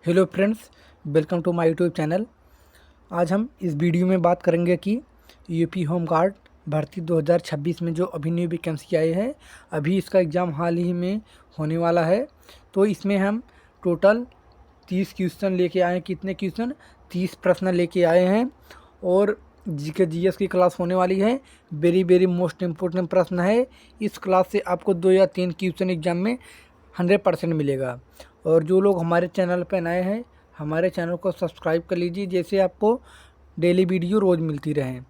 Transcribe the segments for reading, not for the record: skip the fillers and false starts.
Hello friends, welcome to my YouTube channel. आज हम इस वीडियो में बात करेंगे कि यूपी होम गार्ड भर्ती 2026 में जो अभी न्यू वैकेंसी आई है, अभी इसका एग्ज़ाम हाल ही में होने वाला है। तो इसमें हम टोटल 30 क्वेश्चन लेके आए हैं। कितने क्वेश्चन? 30 प्रश्न लेके आए हैं। और जीके जीएस की क्लास होने वाली है। वेरी मोस्ट इम्पोर्टेंट प्रश्न है। इस क्लास से आपको 2 या 3 क्वेश्चन एग्जाम में 100% मिलेगा। और जो लोग हमारे चैनल पर नए हैं, हमारे चैनल को सब्सक्राइब कर लीजिए, जैसे आपको डेली वीडियो रोज़ मिलती रहे।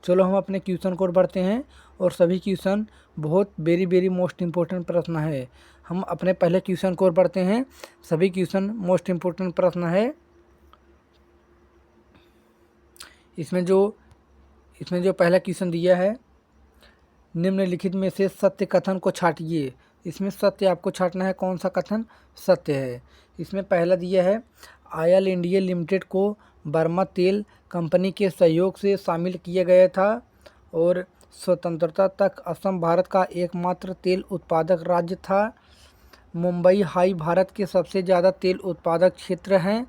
चलो हम अपने क्वेश्चन को बढ़ते हैं। और सभी क्वेश्चन बहुत वेरी मोस्ट इम्पोर्टेंट प्रश्न है। हम अपने पहले क्वेश्चन को बढ़ते हैं। सभी क्वेश्चन मोस्ट इम्पोर्टेंट प्रश्न है। इसमें जो पहला क्वेश्चन दिया है, निम्नलिखित में से सत्य कथन को छांटिए। इसमें सत्य आपको छांटना है, कौन सा कथन सत्य है। इसमें पहला दिया है, आयल इंडिया लिमिटेड को बर्मा तेल कंपनी के सहयोग से शामिल किया गया था और स्वतंत्रता तक असम भारत का एकमात्र तेल उत्पादक राज्य था। मुंबई हाई भारत के सबसे ज़्यादा तेल उत्पादक क्षेत्र हैं।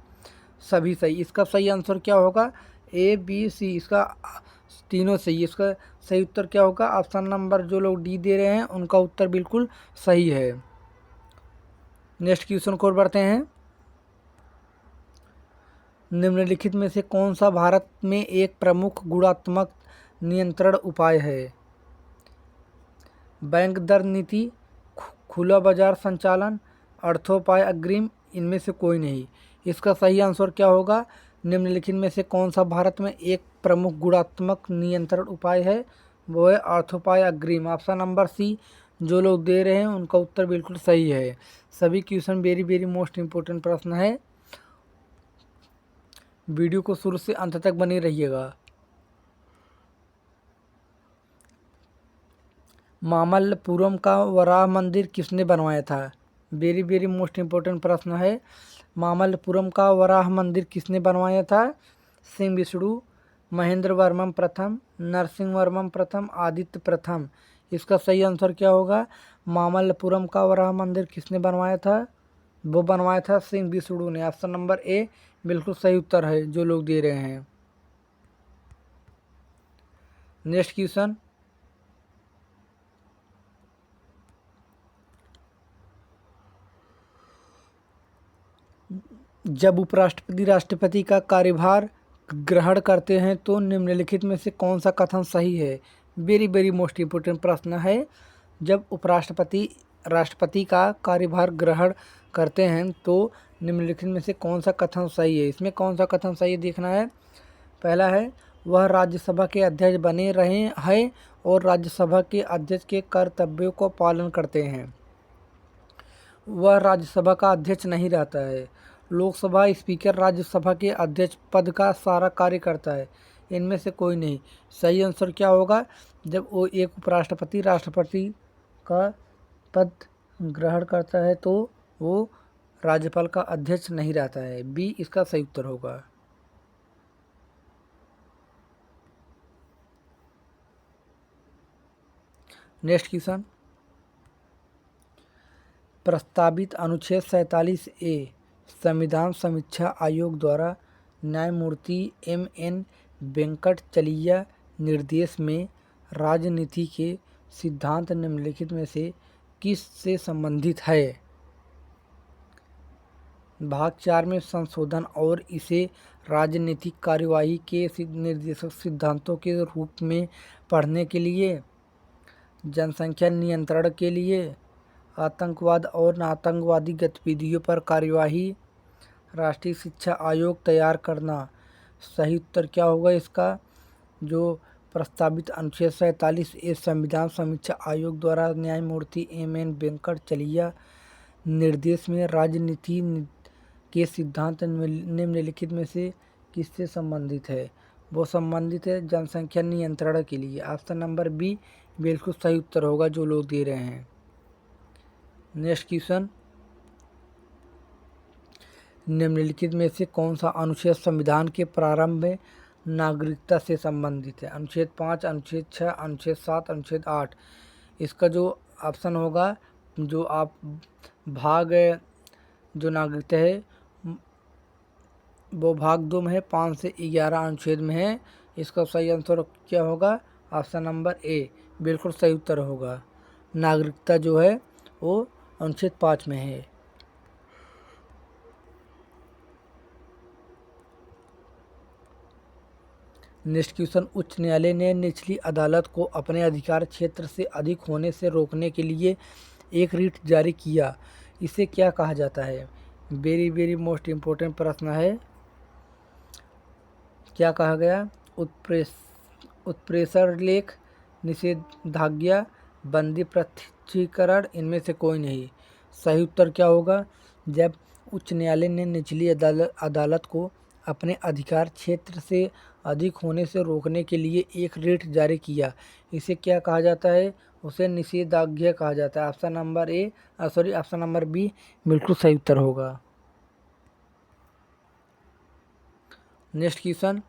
सभी सही। इसका सही आंसर क्या होगा? ए बी सी, इसका तीनों सही। इसका सही उत्तर क्या होगा? ऑप्शन नंबर जो लोग डी दे रहे हैं उनका उत्तर बिल्कुल सही है। नेक्स्ट क्वेश्चन को बढ़ते हैं। निम्नलिखित में से कौन सा भारत में एक प्रमुख गुणात्मक नियंत्रण उपाय है? बैंक दर नीति, खुला बाजार संचालन, अर्थोपाय अग्रिम, इनमें से कोई नहीं। इसका सही आंसर क्या होगा? निम्नलिखित में से कौन सा भारत में एक प्रमुख गुणात्मक नियंत्रण उपाय है? वो है अर्थोपाय अग्रिम। ऑप्शन नंबर सी जो लोग दे रहे हैं उनका उत्तर बिल्कुल सही है। सभी क्वेश्चन वेरी मोस्ट इम्पोर्टेंट प्रश्न है। वीडियो को शुरू से अंत तक बने रहिएगा। मामल्लपुरम का वराह मंदिर किसने बनवाया था? वेरी मोस्ट इम्पोर्टेंट प्रश्न है। मामल्लपुरम का वराह मंदिर किसने बनवाया था? सिंह विष्णु, महेंद्र वर्मन प्रथम, नरसिंह वर्मन प्रथम, आदित्य प्रथम। इसका सही आंसर क्या होगा? मामल्लपुरम का वराह मंदिर किसने बनवाया था? वो बनवाया था सिंह विष्णु ने। ऑप्शन नंबर ए बिल्कुल सही उत्तर है जो लोग दे रहे हैं। Next question. जब उपराष्ट्रपति राष्ट्रपति का कार्यभार ग्रहण करते हैं तो निम्नलिखित में से कौन सा कथन सही है? वेरी मोस्ट इम्पोर्टेंट प्रश्न है। जब उपराष्ट्रपति राष्ट्रपति का कार्यभार ग्रहण करते हैं तो निम्नलिखित में से कौन सा कथन सही है? इसमें कौन सा कथन सही देखना है। पहला है, वह राज्यसभा के अध्यक्ष बने रहे हैं और राज्यसभा के अध्यक्ष के कर्तव्यों को पालन करते हैं। वह राज्यसभा का अध्यक्ष नहीं रहता है। लोकसभा स्पीकर राज्यसभा के अध्यक्ष पद का सारा कार्य करता है। इनमें से कोई नहीं। सही आंसर क्या होगा? जब वो एक उपराष्ट्रपति राष्ट्रपति का पद ग्रहण करता है तो वो राज्यपाल का अध्यक्ष नहीं रहता है। बी इसका सही उत्तर होगा। Next question. प्रस्तावित अनुच्छेद 47A संविधान समीक्षा आयोग द्वारा न्यायमूर्ति M.N. वेंकटचलैया निर्देश में राजनीति के सिद्धांत निम्नलिखित में से किस से संबंधित है? भाग 4 में संशोधन और इसे राजनीतिक कार्यवाही के निर्देशक सिद्धांतों के रूप में पढ़ने के लिए, जनसंख्या नियंत्रण के लिए, आतंकवाद और आतंकवादी गतिविधियों पर कार्यवाही, राष्ट्रीय शिक्षा आयोग तैयार करना। सही उत्तर क्या होगा इसका? जो प्रस्तावित अनुच्छेद 47A संविधान समीक्षा आयोग द्वारा न्यायमूर्ति M.N. वेंकटचलैया निर्देश में राजनीति के सिद्धांत निम्नलिखित में से किससे संबंधित है? वो संबंधित है जनसंख्या नियंत्रण के लिए। ऑप्शन नंबर बी बिल्कुल सही उत्तर होगा जो लोग दे रहे हैं। Next question. निम्नलिखित में से कौन सा अनुच्छेद संविधान के प्रारंभ में नागरिकता से संबंधित है? अनुच्छेद 5, अनुच्छेद 6, अनुच्छेद 7, अनुच्छेद 8। इसका जो ऑप्शन होगा, जो आप भाग जो नागरिकता है वो भाग 2 में है, 5 से 11 अनुच्छेद में है। इसका सही आंसर क्या होगा? ऑप्शन नंबर ए बिल्कुल सही उत्तर होगा। नागरिकता जो है वो अनुच्छेद 5 में है। नेक्स्ट क्वेश्चन, उच्च न्यायालय ने निचली अदालत को अपने अधिकार क्षेत्र से अधिक होने से रोकने के लिए एक रिट जारी किया, इसे क्या कहा जाता है? वेरी वेरी मोस्ट इम्पोर्टेंट प्रश्न है। क्या कहा गया? उत्प्रेषण लेख, निषेधाज्ञा, बंदी प्रत्यक्षीकरण, इनमें से कोई नहीं। सही उत्तर क्या होगा? जब उच्च न्यायालय ने निचली अदालत को अपने अधिकार क्षेत्र से अधिक होने से रोकने के लिए एक रिट जारी किया, इसे क्या कहा जाता है? उसे निषेधाज्ञा कहा जाता है। ऑप्शन नंबर बी बिल्कुल सही उत्तर होगा। नेक्स्ट क्वेश्चन,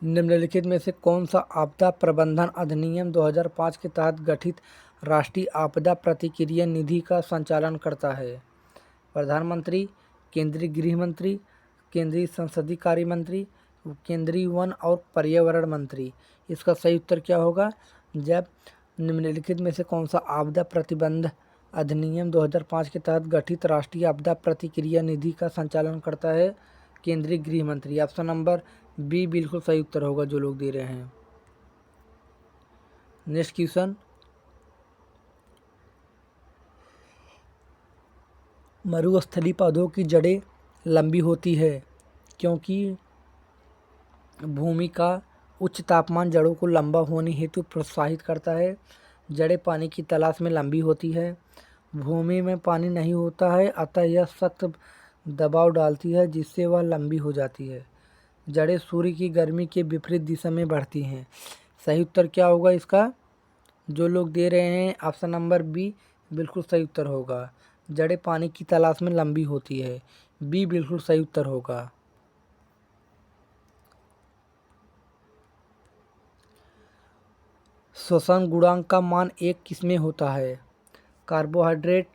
निम्नलिखित में से कौन सा आपदा प्रबंधन अधिनियम 2005 के तहत गठित राष्ट्रीय आपदा प्रतिक्रिया निधि का संचालन करता है? प्रधानमंत्री, केंद्रीय गृह मंत्री, केंद्रीय संसदीय कार्य मंत्री, केंद्रीय वन और पर्यावरण मंत्री। इसका सही उत्तर क्या होगा? जब निम्नलिखित में से कौन सा आपदा प्रतिबंध अधिनियम 2005 के तहत गठित राष्ट्रीय आपदा प्रतिक्रिया निधि का संचालन करता है? केंद्रीय गृह मंत्री। ऑप्शन नंबर बी बिल्कुल सही उत्तर होगा जो लोग दे रहे हैं। नेक्स्ट क्वेश्चन, मरुस्थलीय पौधों की जड़ें लंबी होती है क्योंकि भूमि का उच्च तापमान जड़ों को लंबा होने हेतु प्रोत्साहित करता है। जड़ें पानी की तलाश में लंबी होती है। भूमि में पानी नहीं होता है, अतः यह सख्त दबाव डालती है जिससे वह लंबी हो जाती है। जड़ें सूर्य की गर्मी के विपरीत दिशा में बढ़ती हैं। सही उत्तर क्या होगा इसका? जो लोग दे रहे हैं ऑप्शन नंबर बी बिल्कुल सही उत्तर होगा। जड़ें पानी की तलाश में लंबी होती है, बी बिल्कुल सही उत्तर होगा। श्वसन गुणांक का मान एक किसमें होता है? कार्बोहाइड्रेट,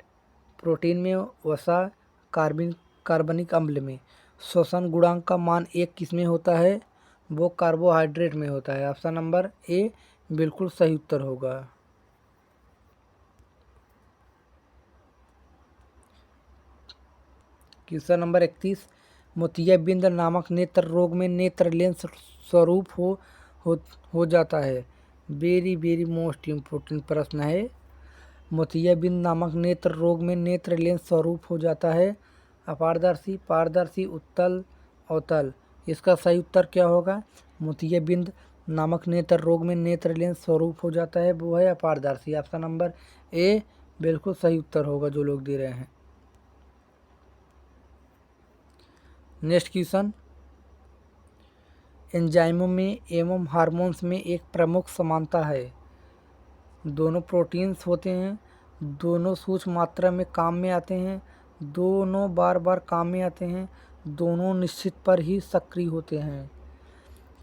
प्रोटीन में, वसा, कार्बनिक अम्ल में। श्वसन गुणांक का मान एक किसमें होता है? वो कार्बोहाइड्रेट में होता है। ऑप्शन नंबर ए बिल्कुल सही उत्तर होगा। क्वेश्चन नंबर 31, मोतियाबिंद नामक नेत्र रोग में नेत्र लेंस स्वरूप हो जाता है। वेरी वेरी मोस्ट इम्पोर्टेंट प्रश्न है। मोतियाबिंद नामक नेत्र रोग में नेत्र लेंस स्वरूप हो जाता है। अपारदर्शी, पारदर्शी, उत्तल, अवतल। इसका सही उत्तर क्या होगा? मोतियाबिंद नामक नेत्र रोग में नेत्र लेंस स्वरूप हो जाता है, वो है अपारदर्शी। ऑप्शन नंबर ए बिल्कुल सही उत्तर होगा जो लोग दे रहे हैं। नेक्स्ट क्वेश्चन, एंजाइमों में एवं हार्मोन्स में एक प्रमुख समानता है। दोनों प्रोटीन्स होते हैं, दोनों सूक्ष्म मात्रा में काम में आते हैं, दोनों बार बार काम में आते हैं, दोनों निश्चित पर ही सक्रिय होते हैं।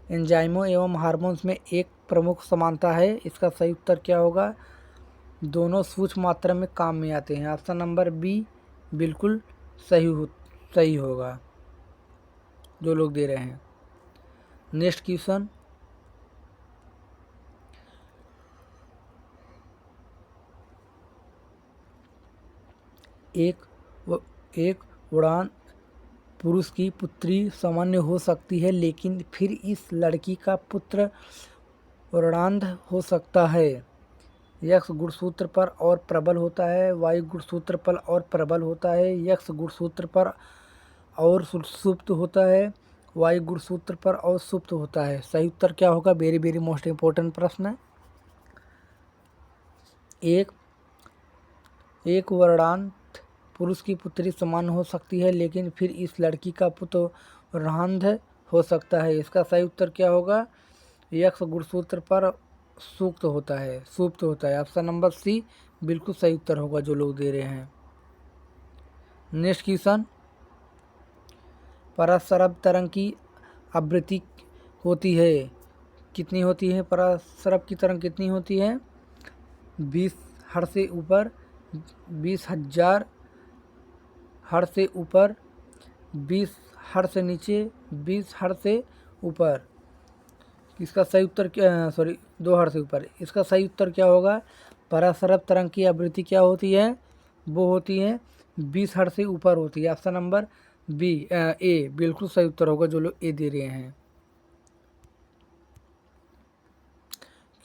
एंजाइमों एवं हार्मोन्स में एक प्रमुख समानता है, इसका सही उत्तर क्या होगा? दोनों सूक्ष्म मात्रा में काम में आते हैं। ऑप्शन नंबर बी बिल्कुल सही होगा जो लोग दे रहे हैं। नेक्स्ट क्वेश्चन, एक उड़ान पुरुष की पुत्री सामान्य हो सकती है, लेकिन फिर इस लड़की का पुत्र उड़ान्ध हो सकता है। यक्ष गुणसूत्र पर और प्रबल होता है, वायु गुणसूत्र पर और प्रबल होता है, यक्ष गुणसूत्र पर और सुप्त होता है, वायु गुणसूत्र पर और सुप्त होता है। सही उत्तर क्या होगा? वेरी वेरी मोस्ट इम्पोर्टेंट प्रश्न है। एक वर्णांत पुरुष की पुत्री समान हो सकती है, लेकिन फिर इस लड़की का पुत्र उड़ान्ध हो सकता है। इसका सही उत्तर क्या होगा? यक्ष गुणसूत्र पर सुप्त होता है। ऑप्शन नंबर सी बिल्कुल सही उत्तर होगा जो लोग दे रहे हैं। नेक्स्ट क्वेश्चन, परासरब तरंग की आवृत्ति होती है, कितनी होती है? परासरब की तरंग कितनी होती है? 20 हर्ट्ज से ऊपर, 20,000 हर्ट्ज से ऊपर, 20 हर से नीचे, 20 हर से ऊपर। इसका सही उत्तर क्या, सॉरी 2 हर से ऊपर। इसका सही उत्तर क्या होगा? परासरब तरंग की आवृत्ति क्या होती है? वो होती है 20 हर्ट्ज से ऊपर होती है। ऑप्शन नंबर बी ए बिल्कुल सही उत्तर होगा जो लोग ए दे रहे हैं।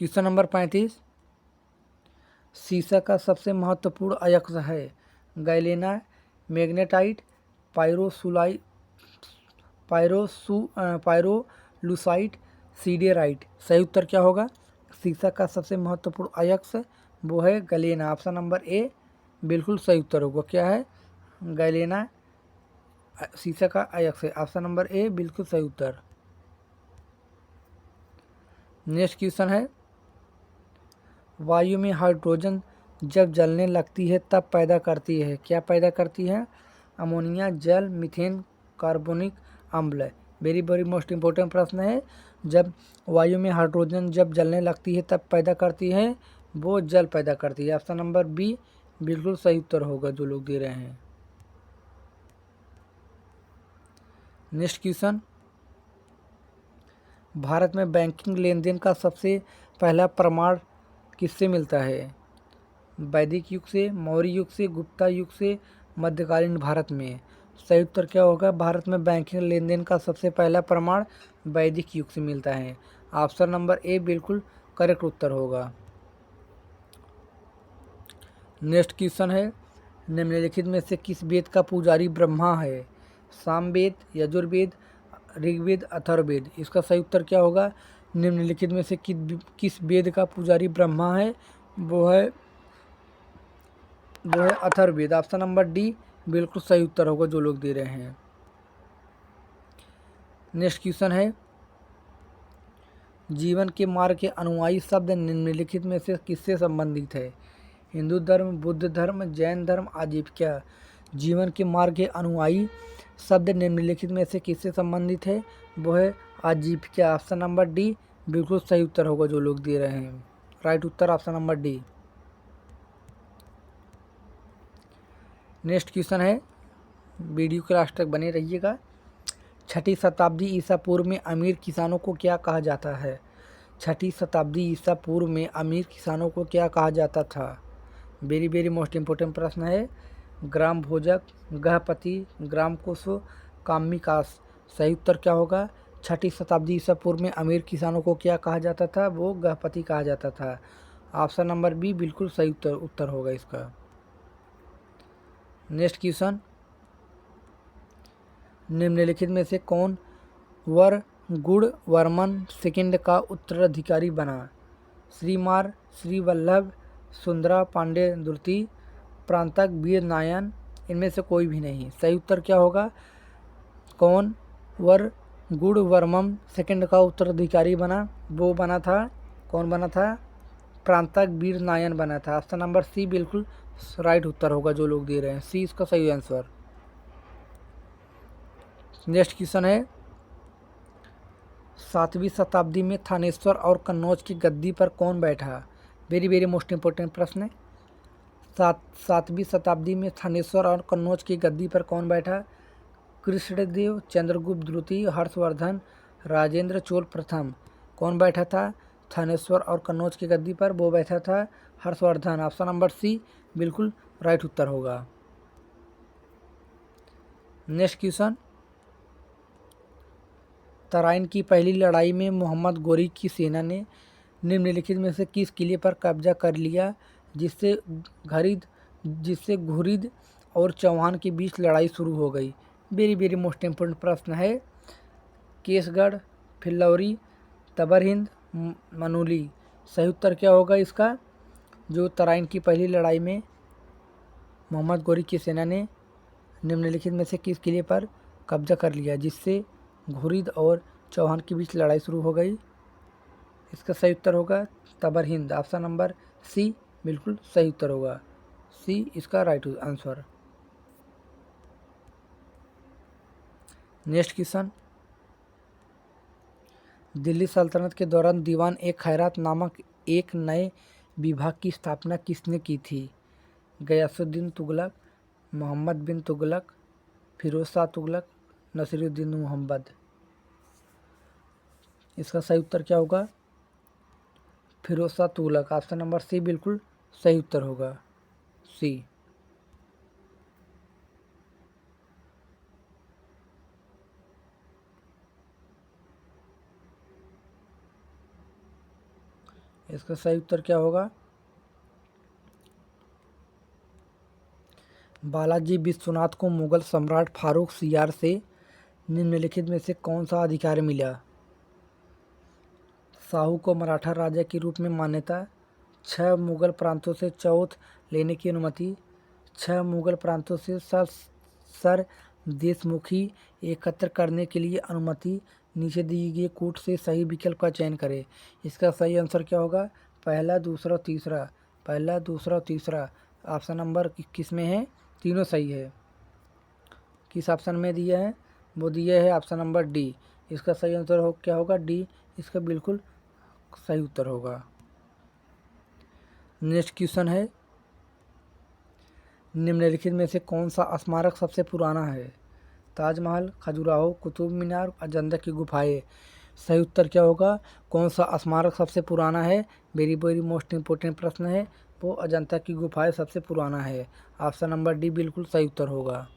क्वेश्चन नंबर 35, सीसा का सबसे महत्वपूर्ण अयस्क है? गैलेना, मैग्नेटाइट, पायरोसुलाई पायरोलुसाइट, सीडेराइट। सही उत्तर क्या होगा? सीसा का सबसे महत्वपूर्ण अयस्क वो है गैलेना। ऑप्शन नंबर ए बिल्कुल सही उत्तर होगा। क्या है? गैलेना सीसा का अयस्क है। ऑप्शन नंबर ए बिल्कुल सही उत्तर। नेक्स्ट क्वेश्चन है, वायु में हाइड्रोजन जब जलने लगती है तब पैदा करती है? क्या पैदा करती है? अमोनिया, जल, मीथेन, कार्बोनिक अम्ल। वेरी वेरी मोस्ट इम्पोर्टेंट प्रश्न है। जब वायु में हाइड्रोजन जब जलने लगती है तब पैदा करती है? वो जल पैदा करती है। ऑप्शन नंबर बी बिल्कुल सही उत्तर होगा जो लोग दे रहे हैं। नेक्स्ट क्वेश्चन, भारत में बैंकिंग लेन देन का सबसे पहला प्रमाण किससे मिलता है? वैदिक युग से, मौर्य युग से, गुप्ता युग से, मध्यकालीन भारत में। सही उत्तर क्या होगा? भारत में बैंकिंग लेन देन का सबसे पहला प्रमाण वैदिक युग से मिलता है। ऑप्शन नंबर ए बिल्कुल करेक्ट उत्तर होगा। नेक्स्ट क्वेश्चन है, निम्नलिखित में से किस वेद का पुजारी ब्रह्मा है? सामवेद, यजुर्वेद, ऋग्वेद, अथर्ववेद। इसका सही उत्तर क्या होगा? निम्नलिखित में से किस वेद का पुजारी ब्रह्मा है? वो है अथर्ववेद। ऑप्शन नंबर डी बिल्कुल सही उत्तर होगा जो लोग दे रहे हैं। नेक्स्ट क्वेश्चन है, जीवन के मार्ग के अनुयायी शब्द निम्नलिखित में से किससे संबंधित है? हिंदू धर्म, बुद्ध धर्म, जैन धर्म, आजीविका। जीवन के मार्ग के अनुयायी शब्द निम्नलिखित में से किससे संबंधित है? वो है आजीविका। ऑप्शन नंबर डी बिल्कुल सही उत्तर होगा जो लोग दे रहे हैं। राइट उत्तर option number D. Next question है, वीडियो के लास्ट तक बने रहिएगा। 6ठी शताब्दी ईसा पूर्व में अमीर किसानों को क्या कहा जाता है? 6ठी शताब्दी ईसा पूर्व में अमीर किसानों को क्या कहा जाता था? वेरी वेरी मोस्ट इम्पोर्टेंट प्रश्न है। ग्राम भोजक, गृहपति, ग्राम कुशो, कामिकास। सही उत्तर क्या होगा? 6ठी शताब्दी ईसा पूर्व में अमीर किसानों को क्या कहा जाता था? वो गृहपति कहा जाता था। ऑप्शन नंबर बी बिल्कुल सही उत्तर होगा इसका। नेक्स्ट क्वेश्चन, निम्नलिखित में से कौन वरगुड़वर्मन सेकंड का उत्तराधिकारी बना? श्रीमार, श्री वल्लभ, सुंदरा पांडे द्वितीय, प्रांतक वीर नारायण। इनमें से कोई भी नहीं। सही उत्तर क्या होगा? कौन वरगुड़वर्मन सेकंड का उत्तराधिकारी बना? वो बना था, कौन बना था? प्रांतक वीर नारायण बना था। ऑप्शन नंबर सी बिल्कुल राइट उत्तर होगा जो लोग दे रहे हैं। सी इसका सही आंसर। नेक्स्ट क्वेश्चन है, 7वीं शताब्दी में थानेश्वर और कन्नौज की गद्दी पर कौन बैठा? वेरी वेरी मोस्ट इम्पोर्टेंट प्रश्न है। 7वीं शताब्दी में थानेश्वर और कन्नौज की गद्दी पर कौन बैठा? कृष्णदेव, चंद्रगुप्त द्वितीय, हर्षवर्धन, राजेंद्र चोल प्रथम। कौन बैठा था थानेश्वर और कन्नौज की गद्दी पर? वो बैठा था हर्षवर्धन। ऑप्शन नंबर सी बिल्कुल राइट उत्तर होगा। नेक्स्ट क्वेश्चन, तराइन की पहली लड़ाई में मोहम्मद गोरी की सेना ने निम्नलिखित में से किस किले पर कब्जा कर लिया जिससे घुरिद और चौहान के बीच लड़ाई शुरू हो गई? वेरी वेरी मोस्ट इम्पोर्टेंट प्रश्न है। केसगढ़, फिल्लौरी, तबरहिंद, मनूली। सही उत्तर क्या होगा इसका? जो तराइन की पहली लड़ाई में मोहम्मद गोरी की सेना ने निम्नलिखित में से किस किले पर कब्जा कर लिया जिससे घुरिद और चौहान के बीच लड़ाई शुरू हो गई? इसका सही उत्तर होगा तबरहिंद। ऑप्शन नंबर सी बिल्कुल सही उत्तर होगा। सी इसका right answer. Next question, Delhi सल्तनत के दौरान दीवान ए खैरात नामक एक नए विभाग की स्थापना किसने की थी? गयासुद्दीन तुगलक, मोहम्मद बिन तुगलक, फिरोज शाह तुगलक, नसीरुद्दीन मोहम्मद। इसका सही उत्तर क्या होगा? Firoz Shah Tughlaq. Option number C बिल्कुल सही उत्तर होगा, सी। इसका सही उत्तर क्या होगा? बालाजी विश्वनाथ को मुगल सम्राट फारूक सियार से निम्नलिखित में से कौन सा अधिकार मिला? शाहू को मराठा राजा के रूप में मान्यता, 6 मुगल प्रांतों से चौथ लेने की अनुमति, 6 मुगल प्रांतों से सर देशमुखी एकत्र करने के लिए अनुमति। नीचे दिए गए कूट से सही विकल्प का चयन करें। इसका सही आंसर क्या होगा? पहला, दूसरा, तीसरा। पहला, दूसरा, तीसरा। ऑप्शन नंबर किस में है? तीनों सही है। किस ऑप्शन में दिया है? वो दिया है ऑप्शन नंबर डी। इसका सही आंसर क्या होगा? डी इसका बिल्कुल सही उत्तर होगा। नेक्स्ट क्वेश्चन है, निम्नलिखित में से कौन सा स्मारक सबसे पुराना है? ताजमहल, खजुराहो, कुतुब मीनार, अजंता की गुफाएं। सही उत्तर क्या होगा? कौन सा स्मारक सबसे पुराना है? वेरी वेरी मोस्ट इम्पोर्टेंट प्रश्न है। वो अजंता की गुफाएं सबसे पुराना है। ऑप्शन नंबर डी बिल्कुल सही उत्तर होगा।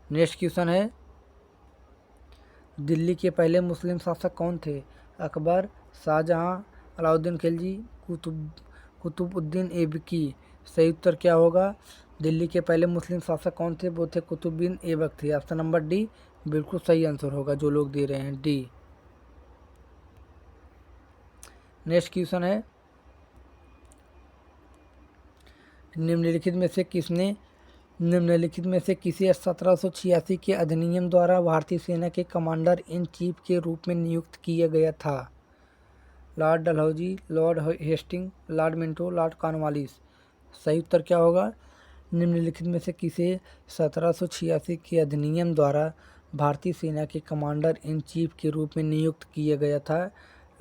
नेक्स्ट क्वेश्चन है, दिल्ली के पहले मुस्लिम शासक कौन थे? अकबर, शाहजहां, अलाउद्दीन खिलजी, कुतुबुद्दीन ऐबकी। सही उत्तर क्या होगा? दिल्ली के पहले मुस्लिम शासक कौन थे? वो थे कुतुबुद्दीन ऐबक थे। ऑप्शन नंबर डी बिल्कुल सही आंसर होगा, जो लोग दे रहे हैं डी। नेक्स्ट क्वेश्चन है, निम्नलिखित में से किसे 1786 के अधिनियम द्वारा भारतीय सेना के कमांडर इन चीफ के रूप में नियुक्त किया गया था? Lord Dalhousie, Lord Hasting, Lord Minto, Lord Cornwallis. सही उत्तर क्या होगा? निम्नलिखित में से किसे 1786 के अधिनियम द्वारा भारतीय सेना के कमांडर इन चीफ के रूप में नियुक्त किया गया था?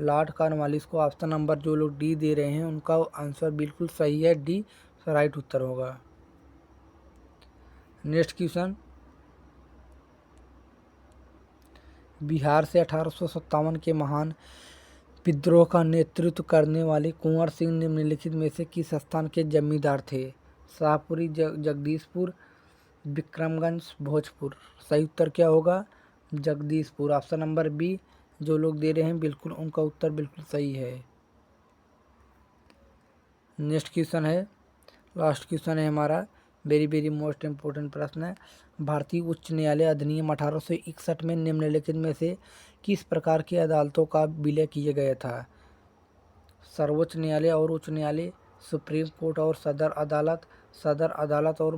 लॉर्ड कॉर्नवालिस को। ऑप्शन नंबर जो लोग डी दे रहे हैं उनका आंसर बिल्कुल सही है, डी राइट उत्तर होगा। नेक्स्ट क्वेश्चन, बिहार से 1857 के महान विद्रोह का नेतृत्व करने वाले कुंवर सिंह निम्नलिखित में से किस स्थान के जमींदार थे? शाहपुरी, जगदीशपुर, विक्रमगंज, भोजपुर। सही उत्तर क्या होगा? जगदीशपुर। ऑप्शन नंबर बी जो लोग दे रहे हैं बिल्कुल उनका उत्तर बिल्कुल सही है। नेक्स्ट क्वेश्चन है, लास्ट क्वेश्चन है हमारा, वेरी वेरी मोस्ट इम्पोर्टेंट प्रश्न है। भारतीय उच्च न्यायालय अधिनियम 1861 में निम्नलिखित में से किस प्रकार की अदालतों का विलय किया गया था? सर्वोच्च न्यायालय और उच्च न्यायालय, सुप्रीम कोर्ट और सदर अदालत और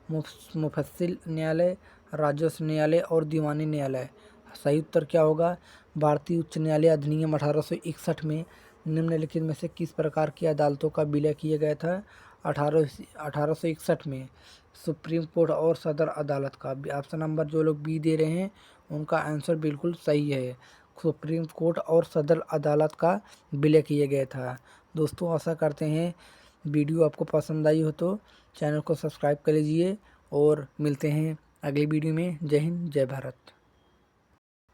मुफस्सिल न्यायालय, राजस्व न्यायालय और दीवानी न्यायालय। सही उत्तर क्या होगा? भारतीय उच्च न्यायालय अधिनियम 1861 में निम्नलिखित में से किस प्रकार की अदालतों का विलय किया गया था? 1861 में सुप्रीम कोर्ट और सदर अदालत का। ऑप्शन नंबर जो लोग बी दे रहे हैं उनका आंसर बिल्कुल सही है, सुप्रीम कोर्ट और सदर अदालत का विलय किया गया था। दोस्तों आशा करते हैं वीडियो आपको पसंद आई हो तो चैनल को सब्सक्राइब कर लीजिए और मिलते हैं अगली वीडियो में। जय हिंद, जय भारत।